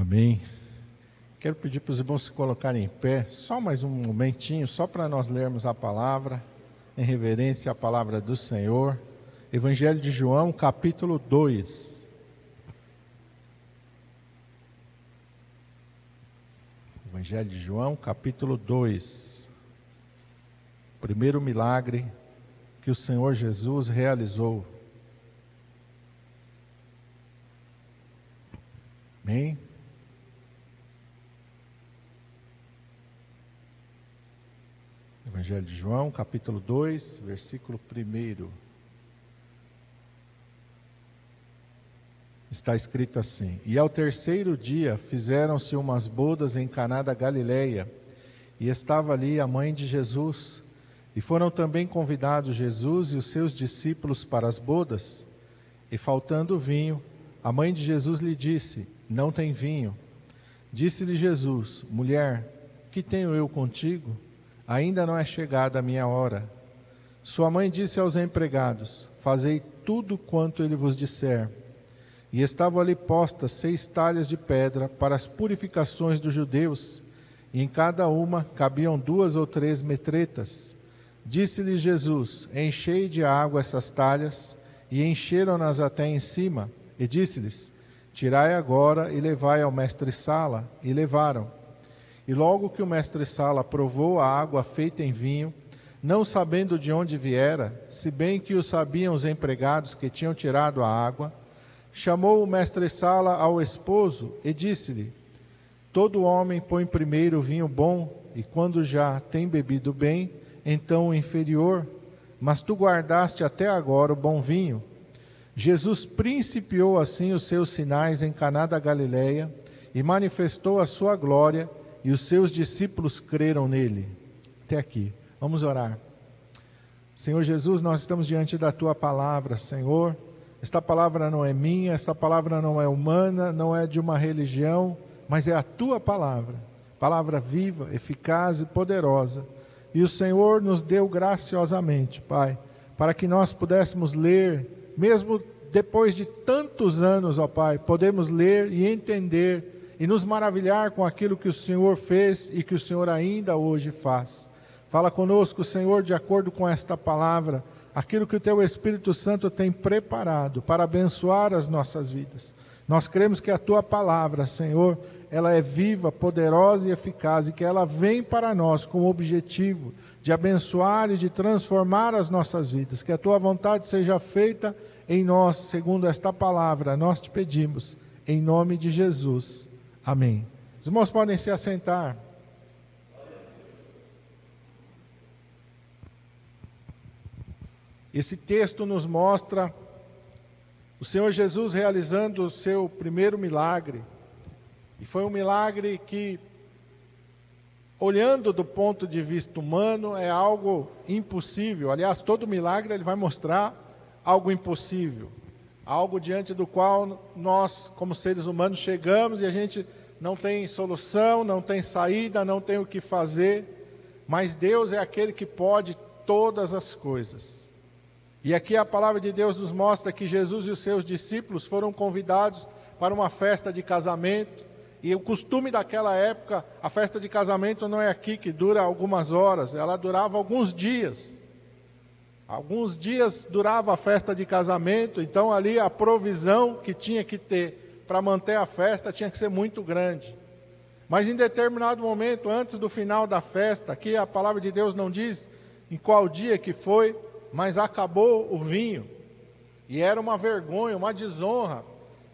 Amém. Quero pedir para os irmãos se colocarem em pé, só mais um momentinho, só para nós lermos a palavra, em reverência à palavra do Senhor. Evangelho de João, capítulo 2. Evangelho de João, capítulo 2. Primeiro milagre que o Senhor Jesus realizou. Amém? Evangelho de João, capítulo 2, versículo 1. Está escrito assim: E ao terceiro dia fizeram-se umas bodas em Caná da Galileia, e estava ali a mãe de Jesus. E foram também convidados Jesus e os seus discípulos para as bodas. E faltando vinho, a mãe de Jesus lhe disse: Não tem vinho. Disse-lhe Jesus: Mulher, que tenho eu contigo? Ainda não é chegada a minha hora. Sua mãe disse aos empregados: Fazei tudo quanto ele vos disser. E estavam ali postas 6 talhas de pedra para as purificações dos judeus, e em cada uma cabiam 2 ou 3 metretas. Disse-lhe Jesus: Enchei de água essas talhas, e encheram-nas até em cima. E disse-lhes: Tirai agora e levai ao mestre-sala. E levaram. E logo que o mestre-sala provou a água feita em vinho, não sabendo de onde viera, se bem que o sabiam os empregados que tinham tirado a água, chamou o mestre-sala ao esposo e disse-lhe: Todo homem põe primeiro o vinho bom, e quando já tem bebido bem, então o inferior, mas tu guardaste até agora o bom vinho. Jesus principiou assim os seus sinais em Caná da Galileia e manifestou a sua glória, e os seus discípulos creram nele. Até aqui. Vamos orar. Senhor Jesus, nós estamos diante da tua palavra, Senhor. Esta palavra não é minha, esta palavra não é humana, não é de uma religião, mas é a tua palavra. Palavra viva, eficaz e poderosa. E o Senhor nos deu graciosamente, Pai, para que nós pudéssemos ler, mesmo depois de tantos anos, ó Pai, podemos ler e entender e nos maravilhar com aquilo que o Senhor fez e que o Senhor ainda hoje faz. Fala conosco, Senhor, de acordo com esta palavra, aquilo que o Teu Espírito Santo tem preparado para abençoar as nossas vidas. Nós cremos que a Tua palavra, Senhor, ela é viva, poderosa e eficaz, e que ela vem para nós com o objetivo de abençoar e de transformar as nossas vidas. Que a Tua vontade seja feita em nós, segundo esta palavra, nós te pedimos, em nome de Jesus. Amém. Os irmãos podem se assentar. Esse texto nos mostra o Senhor Jesus realizando o seu primeiro milagre. E foi um milagre que, olhando do ponto de vista humano, é algo impossível. Aliás, todo milagre ele vai mostrar algo impossível. Algo diante do qual nós, como seres humanos, chegamos e a gente não tem solução, não tem saída, não tem o que fazer, mas Deus é aquele que pode todas as coisas. E aqui a palavra de Deus nos mostra que Jesus e os seus discípulos foram convidados para uma festa de casamento, e o costume daquela época, a festa de casamento não é aqui que dura algumas horas, ela durava alguns dias. Alguns dias durava a festa de casamento, então ali a provisão que tinha que ter para manter a festa tinha que ser muito grande. Mas em determinado momento, antes do final da festa, aqui a palavra de Deus não diz em qual dia que foi, mas acabou o vinho. E era uma vergonha, uma desonra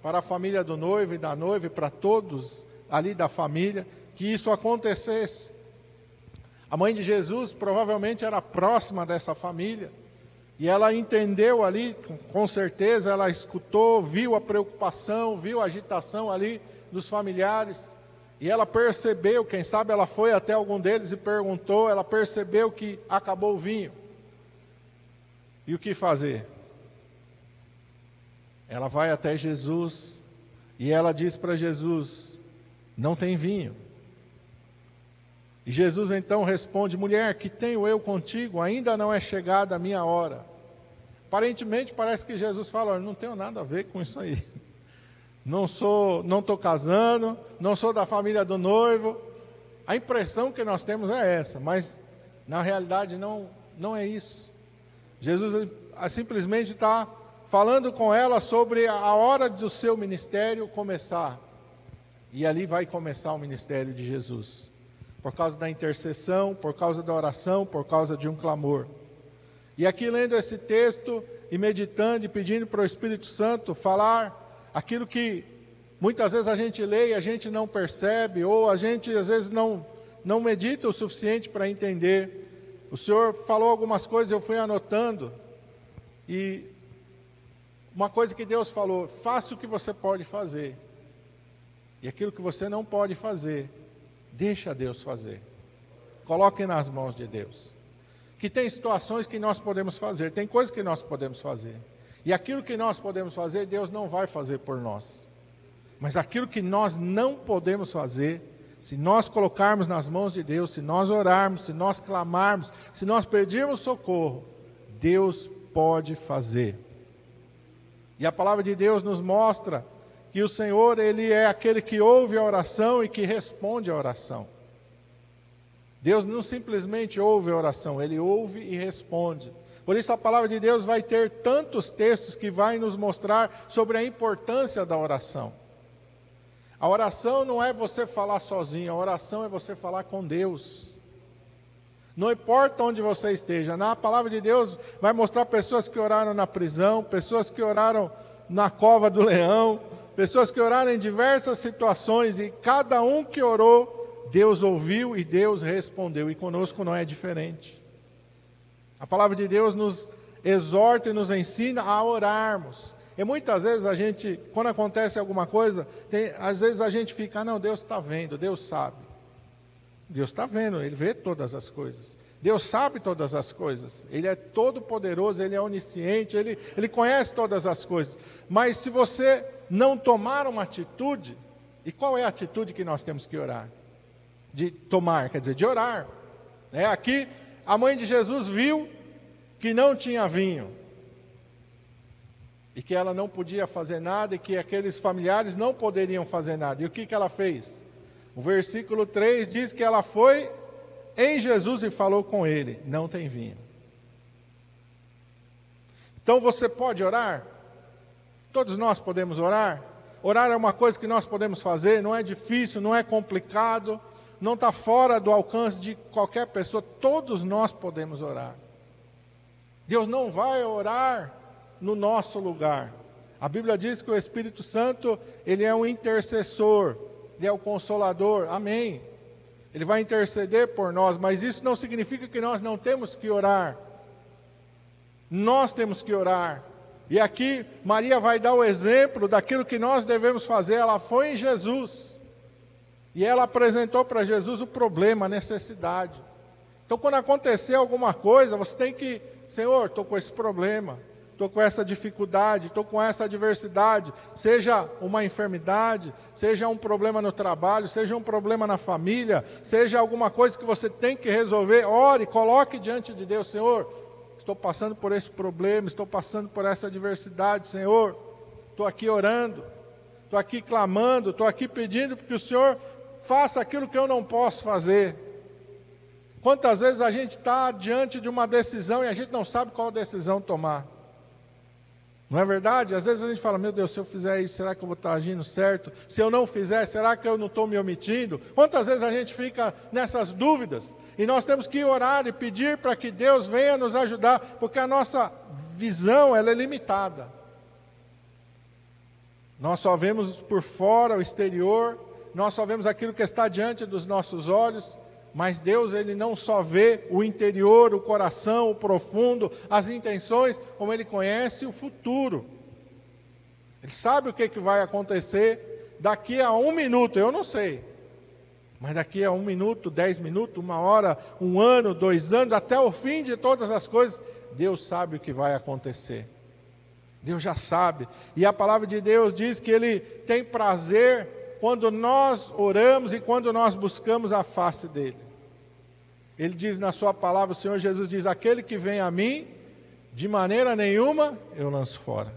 para a família do noivo e da noiva e para todos ali da família que isso acontecesse. A mãe de Jesus provavelmente era próxima dessa família. E ela entendeu ali, com certeza, ela escutou, viu a preocupação, viu a agitação ali dos familiares. E ela percebeu, quem sabe ela foi até algum deles e perguntou, ela percebeu que acabou o vinho. E o que fazer? Ela vai até Jesus e ela diz para Jesus: Não tem vinho. E Jesus então responde: Mulher, que tenho eu contigo? Ainda não é chegada a minha hora. Aparentemente parece que Jesus fala: Não tenho nada a ver com isso aí. não estou casando, não sou da família do noivo. A impressão que nós temos é essa, mas na realidade não é isso. Jesus simplesmente está falando com ela sobre a hora do seu ministério começar. E ali vai começar o ministério de Jesus. Por causa da intercessão, por causa da oração, por causa de um clamor. E aqui lendo esse texto e meditando e pedindo para o Espírito Santo falar aquilo que muitas vezes a gente lê e a gente não percebe, ou a gente às vezes não medita o suficiente para entender. O Senhor falou algumas coisas, eu fui anotando, e uma coisa que Deus falou: faça o que você pode fazer, e aquilo que você não pode fazer, deixa Deus fazer. Coloque nas mãos de Deus. Que tem situações que nós podemos fazer, tem coisas que nós podemos fazer, e aquilo que nós podemos fazer, Deus não vai fazer por nós. Mas aquilo que nós não podemos fazer, se nós colocarmos nas mãos de Deus, se nós orarmos, se nós clamarmos, se nós pedirmos socorro, Deus pode fazer. E a palavra de Deus nos mostra que o Senhor, Ele é aquele que ouve a oração e que responde a oração. Deus não simplesmente ouve a oração, Ele ouve e responde. Por isso a palavra de Deus vai ter tantos textos que vai nos mostrar sobre a importância da oração. A oração não é você falar sozinho, a oração é você falar com Deus. Não importa onde você esteja, na palavra de Deus vai mostrar pessoas que oraram na prisão, pessoas que oraram na cova do leão, pessoas que oraram em diversas situações, e cada um que orou, Deus ouviu e Deus respondeu, e conosco não é diferente. A palavra de Deus nos exorta e nos ensina a orarmos. E muitas vezes a gente, quando acontece alguma coisa, às vezes a gente fica: não, Deus está vendo, Deus sabe. Deus está vendo, Ele vê todas as coisas. Deus sabe todas as coisas. Ele é todo poderoso, Ele é onisciente, Ele conhece todas as coisas. Mas se você não tomar uma atitude, e qual é a atitude que nós temos que orar? De tomar, quer dizer, de orar. Aqui, a mãe de Jesus viu que não tinha vinho, e que ela não podia fazer nada, e que aqueles familiares não poderiam fazer nada. E o que ela fez? O versículo 3 diz que ela foi em Jesus e falou com ele: não tem vinho. Então você pode orar? Todos nós podemos orar. Orar é uma coisa que nós podemos fazer, não é difícil, não é complicado, não está fora do alcance de qualquer pessoa. Todos nós podemos orar. Deus não vai orar no nosso lugar. A Bíblia diz que o Espírito Santo, Ele é um intercessor, Ele é o consolador, amém. Ele vai interceder por nós, mas isso não significa que nós não temos que orar. Nós temos que orar. E aqui Maria vai dar o exemplo daquilo que nós devemos fazer. Ela foi em Jesus, e ela apresentou para Jesus o problema, a necessidade. Então quando acontecer alguma coisa, você tem que: Senhor, estou com esse problema, estou com essa dificuldade, estou com essa adversidade, seja uma enfermidade, seja um problema no trabalho, seja um problema na família, seja alguma coisa que você tem que resolver, ore, coloque diante de Deus: Senhor, estou passando por esse problema, estou passando por essa adversidade, Senhor, estou aqui orando, estou aqui clamando, estou aqui pedindo que o Senhor faça aquilo que eu não posso fazer. Quantas vezes a gente está diante de uma decisão e a gente não sabe qual decisão tomar? Não é verdade? Às vezes a gente fala: meu Deus, se eu fizer isso, será que eu vou estar agindo certo? Se eu não fizer, será que eu não estou me omitindo? Quantas vezes a gente fica nessas dúvidas? E nós temos que orar e pedir para que Deus venha nos ajudar, porque a nossa visão, ela é limitada. Nós só vemos por fora, o exterior, nós só vemos aquilo que está diante dos nossos olhos, mas Deus, Ele não só vê o interior, o coração, o profundo, as intenções, como Ele conhece o futuro. Ele sabe o que vai acontecer daqui a 1 minuto, eu não sei. Mas daqui a 1 minuto, 10 minutos, 1 hora, 1 ano, 2 anos, até o fim de todas as coisas, Deus sabe o que vai acontecer. Deus já sabe. E a palavra de Deus diz que Ele tem prazer quando nós oramos e quando nós buscamos a face dEle. Ele diz na sua palavra, o Senhor Jesus diz: aquele que vem a mim, de maneira nenhuma eu lanço fora.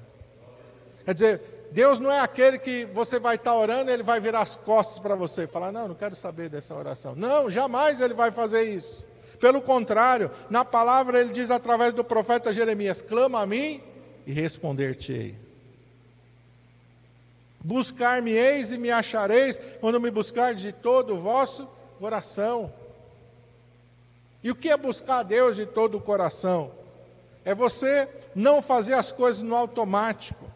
Quer dizer, Deus não é aquele que você vai estar orando e Ele vai virar as costas para você, falar, não quero saber dessa oração. Não, jamais Ele vai fazer isso. Pelo contrário, na palavra Ele diz através do profeta Jeremias, clama a mim e responder-te-ei. Buscar-me-eis e me achareis, quando me buscardes de todo o vosso coração. E o que é buscar a Deus de todo o coração? É você não fazer as coisas no automático.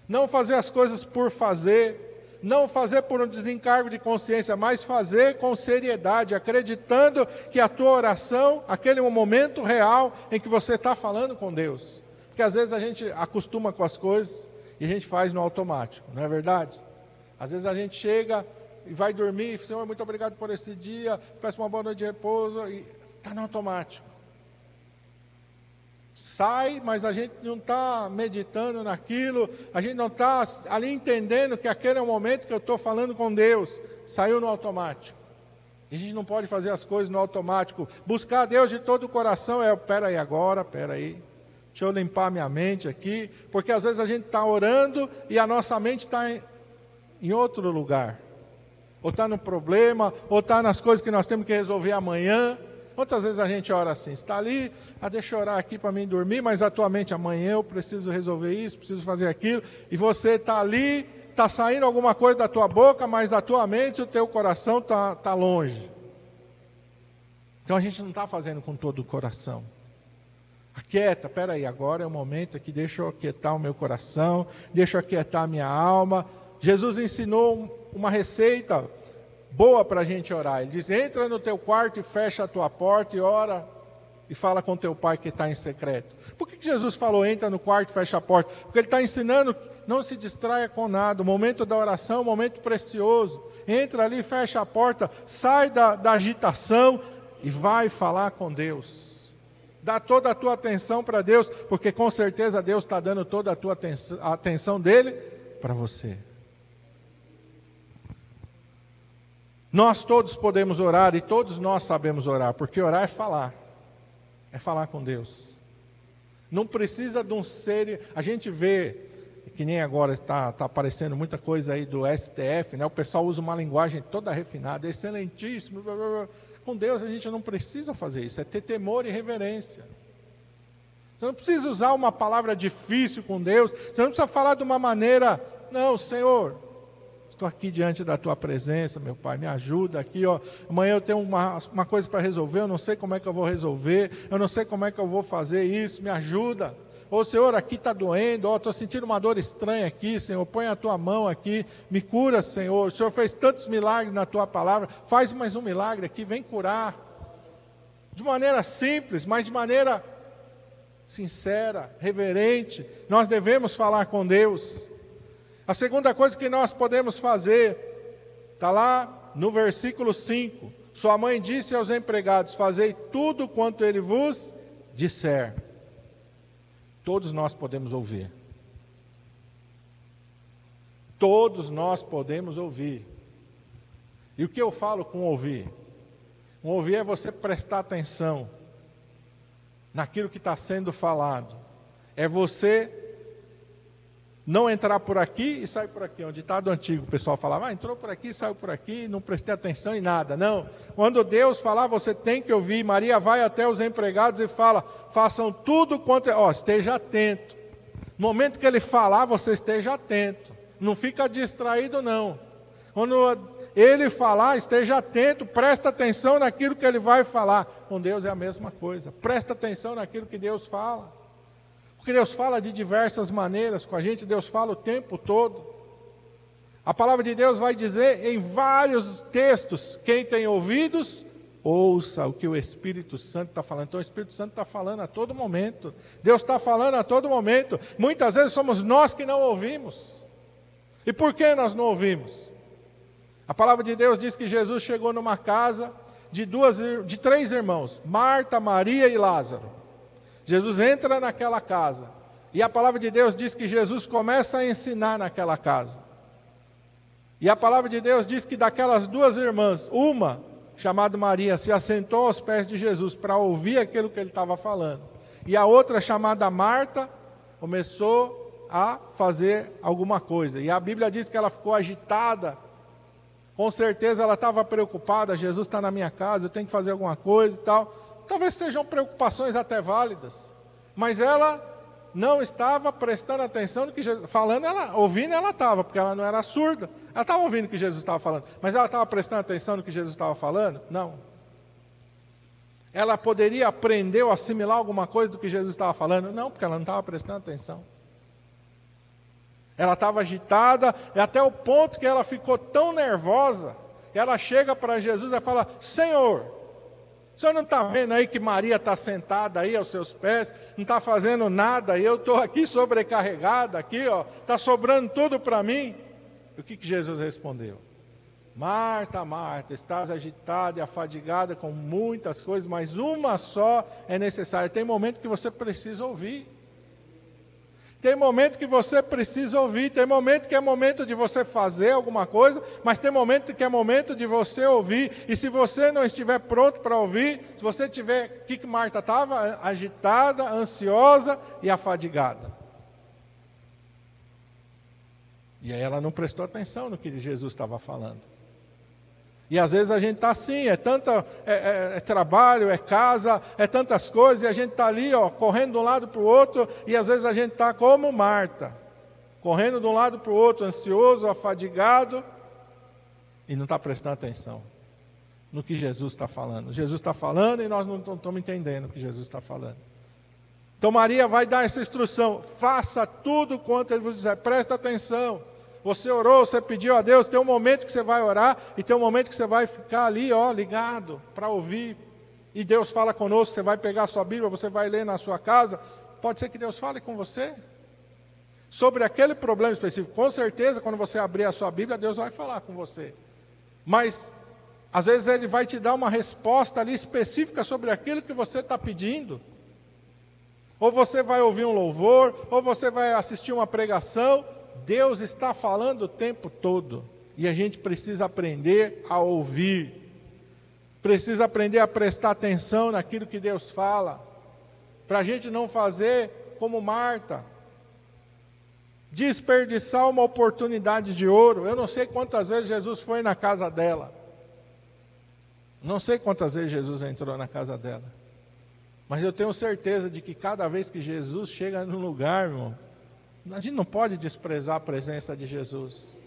Não fazer as coisas por fazer, não fazer por um desencargo de consciência, mas fazer com seriedade, acreditando que a tua oração, aquele é um momento real em que você está falando com Deus. Porque às vezes a gente acostuma com as coisas e a gente faz no automático, não é verdade? Às vezes a gente chega e vai dormir, Senhor, muito obrigado por esse dia, peço uma boa noite de repouso, e está no automático. Sai, mas a gente não está meditando naquilo, a gente não está ali entendendo que aquele é o momento que eu estou falando com Deus. Saiu no automático. E a gente não pode fazer as coisas no automático. Buscar a Deus de todo o coração pera aí. Deixa eu limpar minha mente aqui, porque às vezes a gente está orando e a nossa mente está em outro lugar. Ou está no problema, ou está nas coisas que nós temos que resolver amanhã. Quantas vezes a gente ora assim, está ali, deixa eu orar aqui para mim dormir, mas a tua mente, amanhã eu preciso resolver isso, preciso fazer aquilo, e você está ali, está saindo alguma coisa da tua boca, mas da tua mente, o teu coração está longe. Então a gente não está fazendo com todo o coração. Aquieta, peraí, agora é o momento aqui, deixa eu aquietar o meu coração, deixa eu aquietar a minha alma. Jesus ensinou uma receita boa para a gente orar. Ele diz, entra no teu quarto e fecha a tua porta e ora e fala com teu pai que está em secreto. Por que Jesus falou, entra no quarto e fecha a porta? Porque ele está ensinando, não se distraia com nada, o momento da oração é um momento precioso. Entra ali, fecha a porta, sai da agitação e vai falar com Deus. Dá toda a tua atenção para Deus, porque com certeza Deus está dando toda a tua atenção dele para você. Nós todos podemos orar e todos nós sabemos orar, porque orar é falar com Deus. Não precisa de um ser, a gente vê, que nem agora está aparecendo muita coisa aí do STF, né? O pessoal usa uma linguagem toda refinada, excelentíssimo, blá, blá, blá. Com Deus a gente não precisa fazer isso, é ter temor e reverência. Você não precisa usar uma palavra difícil com Deus, você não precisa falar de uma maneira, não, Senhor, estou aqui diante da tua presença, meu Pai, me ajuda aqui, ó. Amanhã eu tenho uma coisa para resolver, eu não sei como é que eu vou resolver, eu não sei como é que eu vou fazer isso, me ajuda. Ô Senhor, aqui está doendo, estou sentindo uma dor estranha aqui, Senhor, põe a tua mão aqui, me cura, Senhor. O Senhor fez tantos milagres na tua palavra, faz mais um milagre aqui, vem curar. De maneira simples, mas de maneira sincera, reverente, nós devemos falar com Deus. A segunda coisa que nós podemos fazer, está lá no versículo 5. Sua mãe disse aos empregados, fazei tudo quanto ele vos disser. Todos nós podemos ouvir. Todos nós podemos ouvir. E o que eu falo com ouvir? Com ouvir é você prestar atenção naquilo que está sendo falado. É você não entrar por aqui e sair por aqui. Um ditado antigo, o pessoal falava, entrou por aqui, saiu por aqui, não prestei atenção em nada. Não, quando Deus falar, você tem que ouvir. Maria vai até os empregados e fala, façam tudo quanto... esteja atento. No momento que ele falar, você esteja atento. Não fica distraído, não. Quando ele falar, esteja atento, presta atenção naquilo que ele vai falar. Com Deus é a mesma coisa. Presta atenção naquilo que Deus fala. Porque Deus fala de diversas maneiras com a gente, Deus fala o tempo todo. A palavra de Deus vai dizer em vários textos, quem tem ouvidos, ouça o que o Espírito Santo está falando. Então o Espírito Santo está falando a todo momento, Deus está falando a todo momento. Muitas vezes somos nós que não ouvimos. E por que nós não ouvimos? A palavra de Deus diz que Jesus chegou numa casa de 3 irmãos, Marta, Maria e Lázaro. Jesus entra naquela casa, e a palavra de Deus diz que Jesus começa a ensinar naquela casa. E a palavra de Deus diz que daquelas 2 irmãs, uma, chamada Maria, se assentou aos pés de Jesus para ouvir aquilo que ele estava falando. E a outra, chamada Marta, começou a fazer alguma coisa. E a Bíblia diz que ela ficou agitada. Com certeza ela estava preocupada, Jesus está na minha casa, eu tenho que fazer alguma coisa e tal. Talvez sejam preocupações até válidas, mas ela não estava prestando atenção no que Jesus falando, ouvindo ela estava, porque ela não era surda. Ela estava ouvindo o que Jesus estava falando, mas ela estava prestando atenção no que Jesus estava falando? Não. Ela poderia aprender ou assimilar alguma coisa do que Jesus estava falando? Não, porque ela não estava prestando atenção. Ela estava agitada, e até o ponto que ela ficou tão nervosa, que ela chega para Jesus e fala: Senhor, o senhor não está vendo aí que Maria está sentada aí aos seus pés, não está fazendo nada, e eu estou aqui sobrecarregada, aqui, ó, está sobrando tudo para mim? E o que Jesus respondeu? Marta, Marta, estás agitada e afadigada com muitas coisas, mas uma só é necessária. Tem momento que você precisa ouvir. Tem momento que você precisa ouvir, tem momento que é momento de você fazer alguma coisa, mas tem momento que é momento de você ouvir. E se você não estiver pronto para ouvir, se você tiver, o que Marta estava? Agitada, ansiosa e afadigada. E aí ela não prestou atenção no que Jesus estava falando. E às vezes a gente está assim, é trabalho, é casa, é tantas coisas, e a gente está ali, ó, correndo de um lado para o outro, e às vezes a gente está como Marta, correndo de um lado para o outro, ansioso, afadigado, e não está prestando atenção no que Jesus está falando. Jesus está falando e nós não estamos entendendo o que Jesus está falando. Então Maria vai dar essa instrução: faça tudo quanto Ele vos disser, presta atenção. Você orou, você pediu a Deus, tem um momento que você vai orar e tem um momento que você vai ficar ali, ó, ligado para ouvir. E Deus fala conosco, você vai pegar a sua Bíblia, você vai ler na sua casa. Pode ser que Deus fale com você sobre aquele problema específico. Com certeza, quando você abrir a sua Bíblia, Deus vai falar com você. Mas, às vezes, Ele vai te dar uma resposta ali específica sobre aquilo que você está pedindo. Ou você vai ouvir um louvor, ou você vai assistir uma pregação. Deus está falando o tempo todo, e a gente precisa aprender a ouvir, precisa aprender a prestar atenção naquilo que Deus fala, para a gente não fazer como Marta, desperdiçar uma oportunidade de ouro. Eu não sei quantas vezes Jesus foi na casa dela, não sei quantas vezes Jesus entrou na casa dela, mas eu tenho certeza de que cada vez que Jesus chega num lugar, irmão, a gente não pode desprezar a presença de Jesus.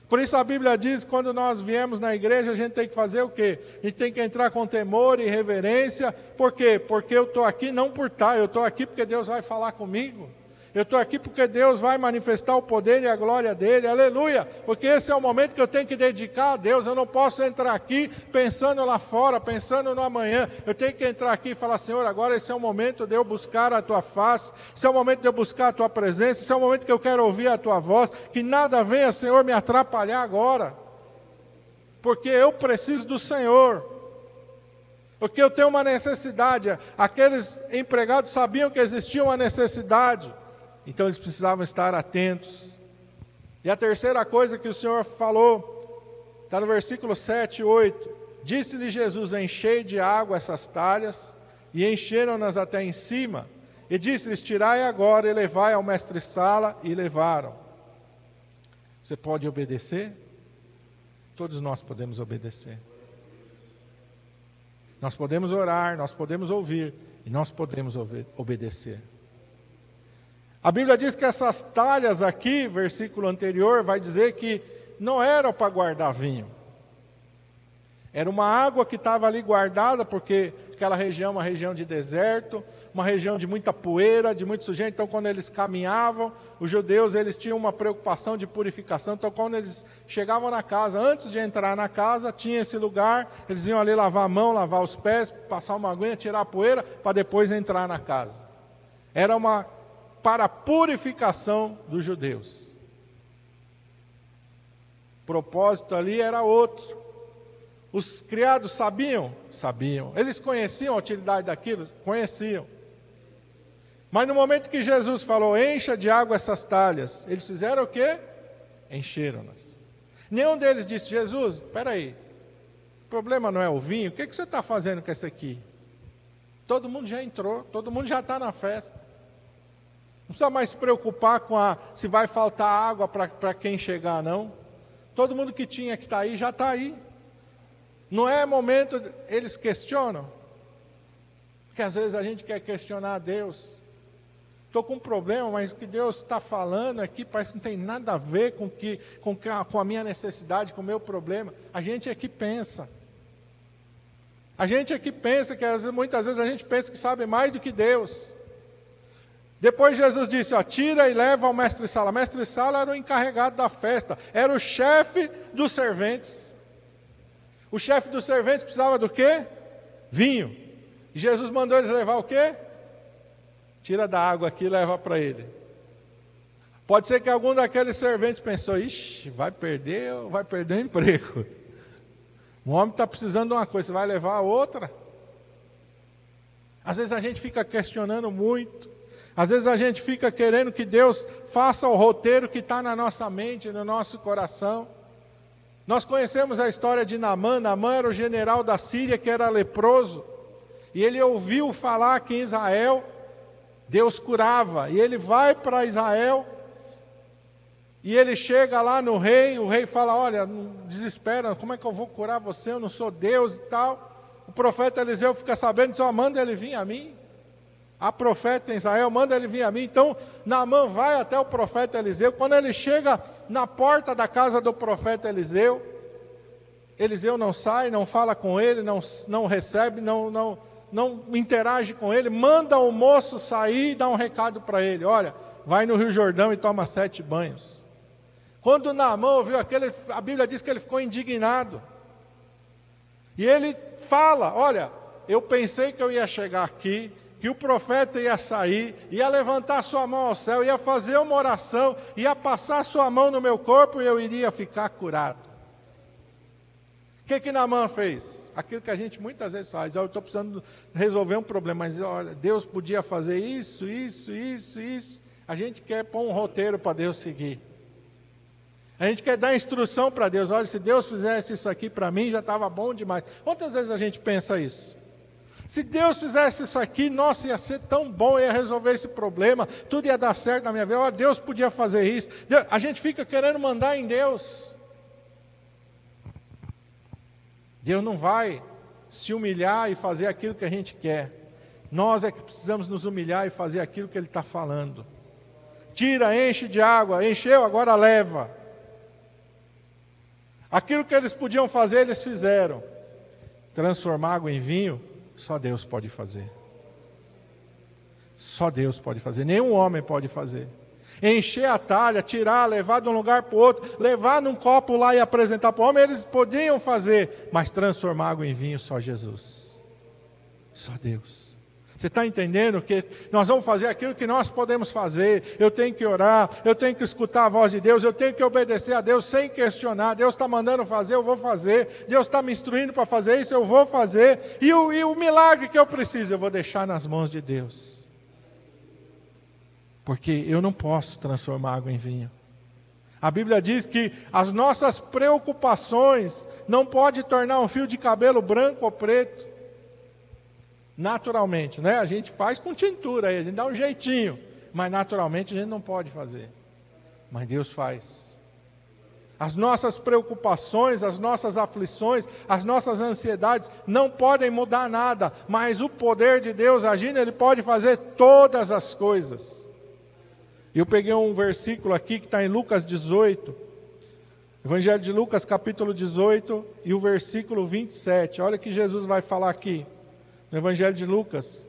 Por isso a Bíblia diz que quando nós viemos na igreja, a gente tem que fazer o quê? A gente tem que entrar com temor e reverência. Por quê? Porque eu estou aqui não por estar, eu estou aqui porque Deus vai falar comigo. Eu estou aqui porque Deus vai manifestar o poder e a glória dEle, aleluia, porque esse é o momento que eu tenho que dedicar a Deus. Eu não posso entrar aqui pensando lá fora, pensando no amanhã. Eu tenho que entrar aqui e falar: Senhor, agora esse é o momento de eu buscar a Tua face, esse é o momento de eu buscar a Tua presença, esse é o momento que eu quero ouvir a Tua voz, que nada venha, Senhor, me atrapalhar agora, porque eu preciso do Senhor, porque eu tenho uma necessidade. Aqueles empregados sabiam que existia uma necessidade, então eles precisavam estar atentos. E a terceira coisa que o Senhor falou, está no versículo 7 e 8. Disse-lhe Jesus: enchei de água essas talhas, e encheram-nas até em cima. E disse-lhes: tirai agora e levai ao mestre-sala, e levaram. Você pode obedecer? Todos nós podemos obedecer. Nós podemos orar, nós podemos ouvir, e nós podemos obedecer. A Bíblia diz que essas talhas aqui, versículo anterior, vai dizer que não eram para guardar vinho. Era uma água que estava ali guardada, porque aquela região é uma região de deserto, uma região de muita poeira, de muito sujeito. Então, quando eles caminhavam, os judeus, eles tinham uma preocupação de purificação. Então, quando eles chegavam na casa, antes de entrar na casa, tinha esse lugar, eles iam ali lavar a mão, lavar os pés, passar uma aguinha, tirar a poeira, para depois entrar na casa. Era para a purificação dos judeus. O propósito ali era outro. Os criados sabiam? Sabiam. Eles conheciam a utilidade daquilo? Conheciam. Mas no momento que Jesus falou: encha de água essas talhas, eles fizeram o quê? Encheram-nas. Nenhum deles disse: Jesus, espera aí, o problema não é o vinho, o que você está fazendo com esse aqui? Todo mundo já entrou, todo mundo já está na festa. precisa mais se preocupar com se vai faltar água para quem chegar, não. Todo mundo que tinha que estar aí, já está aí. Não é momento, eles questionam. Porque às vezes a gente quer questionar a Deus. Estou com um problema, mas o que Deus está falando aqui parece que não tem nada a ver com a minha necessidade, com o meu problema. A gente é que pensa. A gente é que pensa, que muitas vezes a gente pensa que sabe mais do que Deus. Depois Jesus disse, tira e leva ao mestre-sala. O mestre-sala era o encarregado da festa, era o chefe dos serventes. O chefe dos serventes precisava do quê? Vinho. E Jesus mandou eles levar o quê? Tira da água aqui e leva para ele. Pode ser que algum daqueles serventes pensou, ixi, vai perder o emprego. Um homem está precisando de uma coisa, você vai levar a outra? Às vezes a gente fica questionando muito. Às vezes a gente fica querendo que Deus faça o roteiro que está na nossa mente, no nosso coração. Nós conhecemos a história de Naamã. Naamã era o general da Síria que era leproso. E ele ouviu falar que em Israel Deus curava. E ele vai para Israel. E ele chega lá no rei. O rei fala, olha, não desespera, como é que eu vou curar você? Eu não sou Deus e tal. O profeta Eliseu fica sabendo e diz, manda ele vir a mim. Há profeta em Israel, manda ele vir a mim. Então Naamã vai até o profeta Eliseu. Quando ele chega na porta da casa do profeta Eliseu, Eliseu não sai, não fala com ele, não recebe, não interage com ele, manda o moço sair e dá um recado para ele, olha, vai no Rio Jordão e toma 7 banhos. Quando Naamã ouviu aquele, a Bíblia diz que ele ficou indignado, e ele fala, olha, eu pensei que eu ia chegar aqui, que o profeta ia sair, ia levantar sua mão ao céu, ia fazer uma oração, ia passar sua mão no meu corpo e eu iria ficar curado. O que Naamã fez? Aquilo que a gente muitas vezes faz, eu estou precisando resolver um problema, mas olha, Deus podia fazer isso. A gente quer pôr um roteiro para Deus seguir. A gente quer dar instrução para Deus, olha, se Deus fizesse isso aqui para mim, já estava bom demais. Quantas vezes a gente pensa isso? Se Deus fizesse isso aqui, nossa, ia ser tão bom, ia resolver esse problema, tudo ia dar certo na minha vida, olha, Deus podia fazer isso. A gente fica querendo mandar em Deus. Deus não vai se humilhar e fazer aquilo que a gente quer. Nós é que precisamos nos humilhar e fazer aquilo que Ele está falando. Tira, enche de água, encheu, agora leva. Aquilo que eles podiam fazer, eles fizeram. Transformar água em vinho, só Deus pode fazer. Só Deus pode fazer, nenhum homem pode fazer. Encher a talha, tirar, levar de um lugar para o outro, levar num copo lá e apresentar para o homem, eles podiam fazer, mas transformar água em vinho, só Jesus. Só Deus. Você está entendendo que nós vamos fazer aquilo que nós podemos fazer? Eu tenho que orar, eu tenho que escutar a voz de Deus, eu tenho que obedecer a Deus sem questionar. Deus está mandando fazer, eu vou fazer. Deus está me instruindo para fazer isso, eu vou fazer. E o milagre que eu preciso, eu vou deixar nas mãos de Deus. Porque eu não posso transformar água em vinho. A Bíblia diz que as nossas preocupações não podem tornar um fio de cabelo branco ou preto. Naturalmente, né? A gente faz com tintura, aí, a gente dá um jeitinho, mas naturalmente a gente não pode fazer. Mas Deus faz. As nossas preocupações, as nossas aflições, as nossas ansiedades não podem mudar nada, mas o poder de Deus agindo, Ele pode fazer todas as coisas. Eu peguei um versículo aqui que está em Lucas 18, Evangelho de Lucas, capítulo 18, e o versículo 27. Olha o que Jesus vai falar aqui. No Evangelho de Lucas,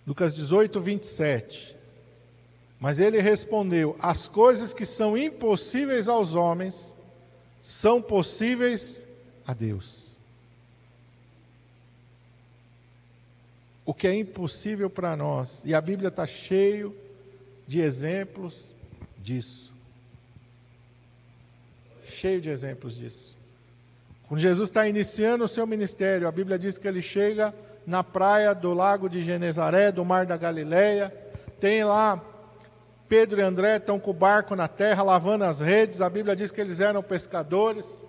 Lucas 18, 27. Mas ele respondeu, as coisas que são impossíveis aos homens, são possíveis a Deus. O que é impossível para nós, e a Bíblia está cheio de exemplos disso. Cheio de exemplos disso. Quando Jesus está iniciando o seu ministério, a Bíblia diz que ele chega na praia do lago de Genezaré, do mar da Galileia, tem lá Pedro e André estão com o barco na terra, lavando as redes, a Bíblia diz que eles eram pescadores.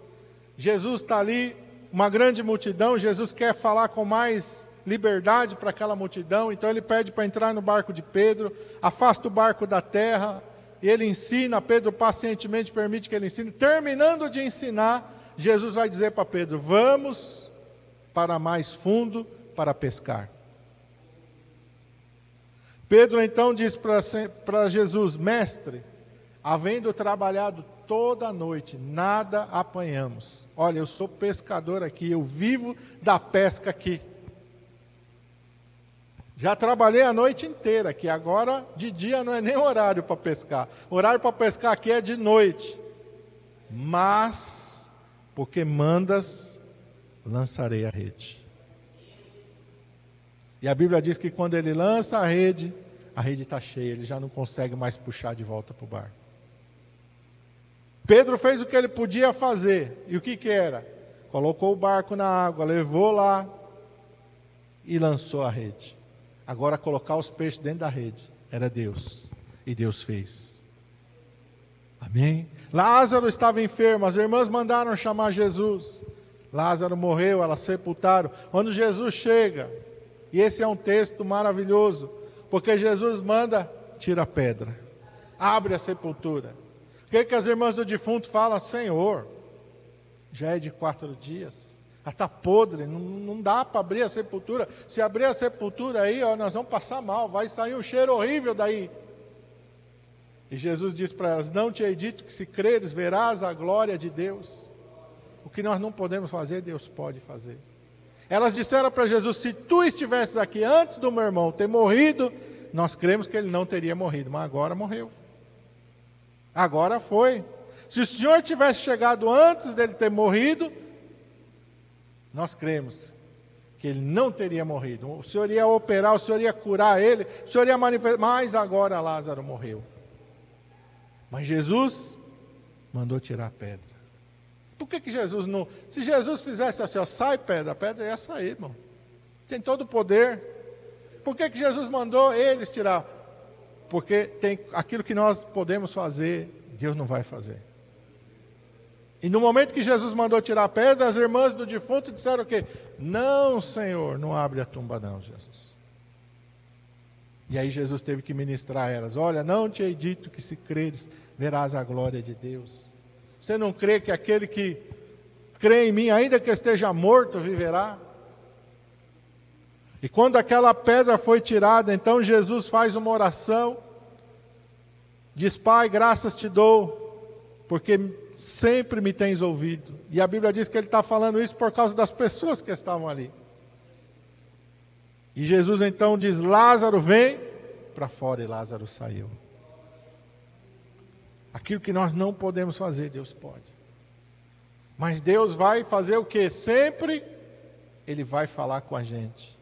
Jesus está ali, uma grande multidão, Jesus quer falar com mais liberdade para aquela multidão. Então ele pede para entrar no barco de Pedro, afasta o barco da terra, e ele ensina, Pedro pacientemente permite que ele ensine. Terminando de ensinar, Jesus vai dizer para Pedro: vamos para mais fundo para pescar. Pedro então diz para Jesus: mestre, havendo trabalhado toda a noite, nada apanhamos. Olha, eu sou pescador aqui, eu vivo da pesca aqui. Já trabalhei a noite inteira aqui, agora de dia não é nem horário para pescar. Horário para pescar aqui é de noite. Mas, porque mandas, lançarei a rede. E a Bíblia diz que quando ele lança a rede está cheia, ele já não consegue mais puxar de volta para o barco. Pedro fez o que ele podia fazer. E o que era? Colocou o barco na água, levou lá e lançou a rede. Agora colocar os peixes dentro da rede era Deus. E Deus fez. Amém? Lázaro estava enfermo, as irmãs mandaram chamar Jesus. Lázaro morreu, elas sepultaram. Quando Jesus chega, e esse é um texto maravilhoso, porque Jesus manda: tira a pedra, abre a sepultura. O que as irmãs do defunto falam? Senhor, já é de 4 dias, já está podre, não dá para abrir a sepultura. Se abrir a sepultura aí, nós vamos passar mal, vai sair um cheiro horrível daí. E Jesus diz para elas: não te hei dito que se creres verás a glória de Deus? O que nós não podemos fazer, Deus pode fazer. Elas disseram para Jesus: se tu estivesses aqui antes do meu irmão ter morrido, nós cremos que ele não teria morrido, mas agora morreu. Agora foi. Se o Senhor tivesse chegado antes dele ter morrido, nós cremos que ele não teria morrido. O Senhor ia operar, o Senhor ia curar ele, o Senhor ia manifestar, mas agora Lázaro morreu. Mas Jesus mandou tirar a pedra. Por que Jesus não... Se Jesus fizesse assim, sai pedra, a pedra ia sair, irmão. Tem todo o poder. Por que Jesus mandou eles tirar? Porque tem aquilo que nós podemos fazer, Deus não vai fazer. E no momento que Jesus mandou tirar a pedra, as irmãs do defunto disseram o quê? Não, Senhor, não abre a tumba não, Jesus. E aí Jesus teve que ministrar a elas: olha, não te hei dito que se creres, verás a glória de Deus. Você não crê que aquele que crê em mim, ainda que esteja morto, viverá? E quando aquela pedra foi tirada, então Jesus faz uma oração, diz: Pai, graças te dou, porque sempre me tens ouvido. E a Bíblia diz que ele está falando isso por causa das pessoas que estavam ali. E Jesus então diz: Lázaro, vem para fora, e Lázaro saiu. Aquilo que nós não podemos fazer, Deus pode. Mas Deus vai fazer o que? Sempre Ele vai falar com a gente.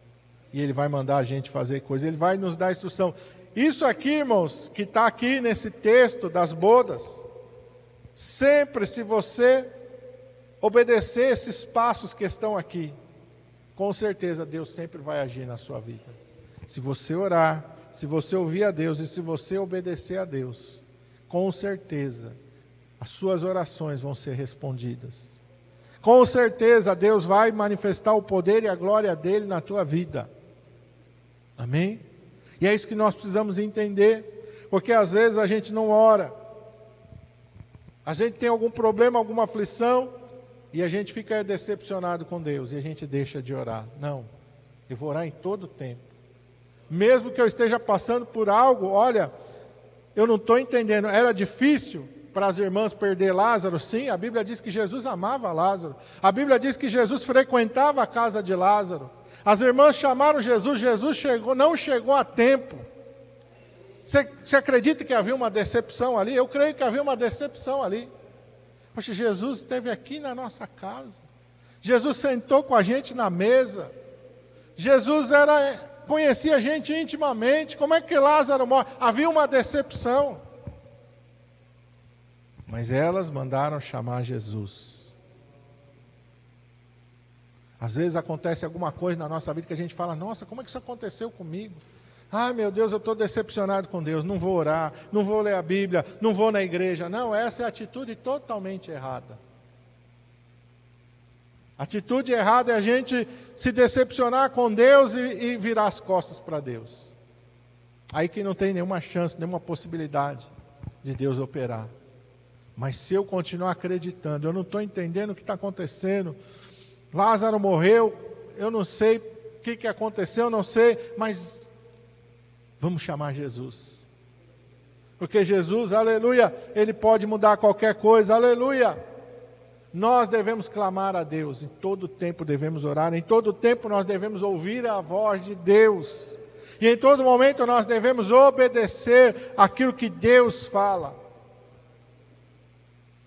E Ele vai mandar a gente fazer coisas. Ele vai nos dar instrução. Isso aqui, irmãos, que está aqui nesse texto das bodas, sempre se você obedecer esses passos que estão aqui, com certeza Deus sempre vai agir na sua vida. Se você orar, se você ouvir a Deus e se você obedecer a Deus, com certeza as suas orações vão ser respondidas. Com certeza Deus vai manifestar o poder e a glória dele na tua vida. Amém? E é isso que nós precisamos entender, porque às vezes a gente não ora, a gente tem algum problema, alguma aflição, e a gente fica decepcionado com Deus, e a gente deixa de orar. Não, eu vou orar em todo o tempo. Mesmo que eu esteja passando por algo, olha, eu não estou entendendo, era difícil para as irmãs perder Lázaro? Sim, a Bíblia diz que Jesus amava Lázaro, a Bíblia diz que Jesus frequentava a casa de Lázaro. As irmãs chamaram Jesus, Jesus não chegou a tempo. Você acredita que havia uma decepção ali? Eu creio que havia uma decepção ali. Poxa, Jesus esteve aqui na nossa casa, Jesus sentou com a gente na mesa, Jesus conhecia a gente intimamente. Como é que Lázaro morre? Havia uma decepção. Mas elas mandaram chamar Jesus. Às vezes acontece alguma coisa na nossa vida que a gente fala: nossa, como é que isso aconteceu comigo? Ai meu Deus, eu estou decepcionado com Deus, não vou orar, não vou ler a Bíblia, não vou na igreja. Não, essa é a atitude totalmente errada. A atitude errada é a gente se decepcionar com Deus e virar as costas para Deus. Aí que não tem nenhuma chance, nenhuma possibilidade de Deus operar. Mas se eu continuar acreditando, eu não estou entendendo o que está acontecendo. Lázaro morreu, eu não sei o que aconteceu, eu não sei, mas vamos chamar Jesus. Porque Jesus, aleluia, Ele pode mudar qualquer coisa, aleluia. Nós devemos clamar a Deus, em todo tempo devemos orar, em todo tempo nós devemos ouvir a voz de Deus. E em todo momento nós devemos obedecer aquilo que Deus fala.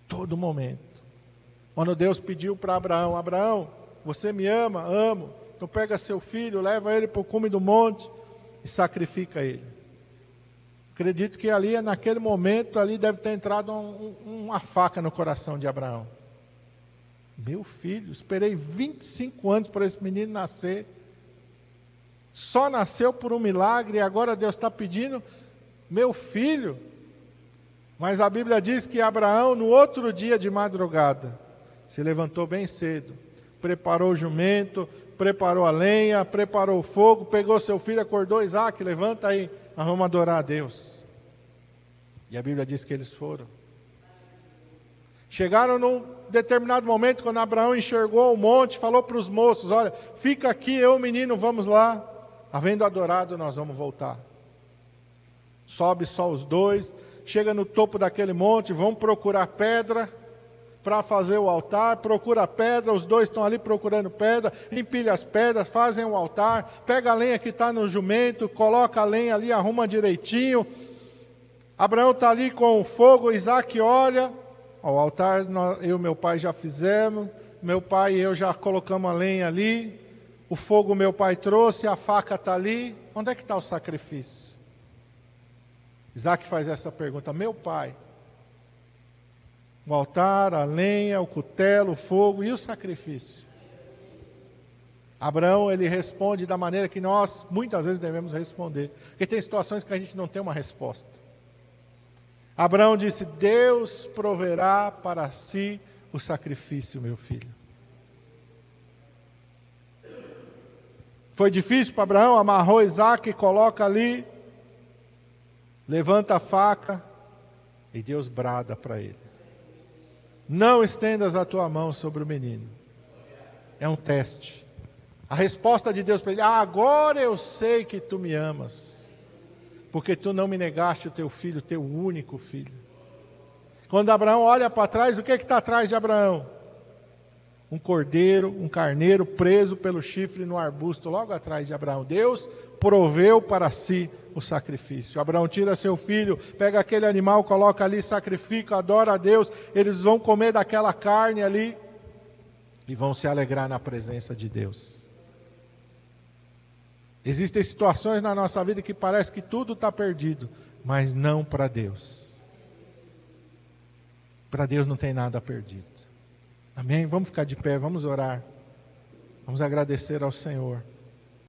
Todo momento. Quando Deus pediu para Abraão, Abraão, você me ama? Amo. Então pega seu filho, leva ele para o cume do monte e sacrifica ele. Acredito que ali, naquele momento, ali deve ter entrado uma faca no coração de Abraão. Meu filho, esperei 25 anos para esse menino nascer. Só nasceu por um milagre e agora Deus está pedindo meu filho. Mas a Bíblia diz que Abraão, no outro dia de madrugada, se levantou bem cedo, preparou o jumento, preparou a lenha, preparou o fogo, pegou seu filho, acordou, Isaac, levanta aí, nós vamos adorar a Deus. E a Bíblia diz que eles foram. Chegaram num determinado momento, quando Abraão enxergou o monte, falou para os moços, olha, fica aqui, eu e o menino, vamos lá. Havendo adorado, nós vamos voltar. Sobe só os dois, chega no topo daquele monte, vão procurar pedra para fazer o altar, procura pedra, os dois estão ali procurando pedra, empilha as pedras, fazem o altar, pega a lenha que está no jumento, coloca a lenha ali, arruma direitinho. Abraão está ali com o fogo, Isaac olha, o altar eu e meu pai já fizemos, meu pai e eu já colocamos a lenha ali, o fogo meu pai trouxe, a faca está ali, onde é que está o sacrifício? Isaac faz essa pergunta, meu pai, o altar, a lenha, o cutelo, o fogo e o sacrifício? Abraão, ele responde da maneira que nós muitas vezes devemos responder, porque tem situações que a gente não tem uma resposta. Abraão disse, Deus proverá para si o sacrifício, meu filho. Foi difícil para Abraão, amarrou Isaac, coloca ali, levanta a faca e Deus brada para ele. Não estendas a tua mão sobre o menino. É um teste. A resposta de Deus para ele, agora eu sei que tu me amas, porque tu não me negaste o teu filho, teu único filho. Quando Abraão olha para trás, o que está atrás de Abraão? Um cordeiro, um carneiro preso pelo chifre no arbusto, logo atrás de Abraão. Deus proveu para si o sacrifício. Abraão tira seu filho, pega aquele animal, coloca ali, sacrifica, adora a Deus. Eles vão comer daquela carne ali e vão se alegrar na presença de Deus. Existem situações na nossa vida que parece que tudo está perdido, mas não para Deus. Para Deus não tem nada perdido. Amém? Vamos ficar de pé, vamos orar. Vamos agradecer ao Senhor.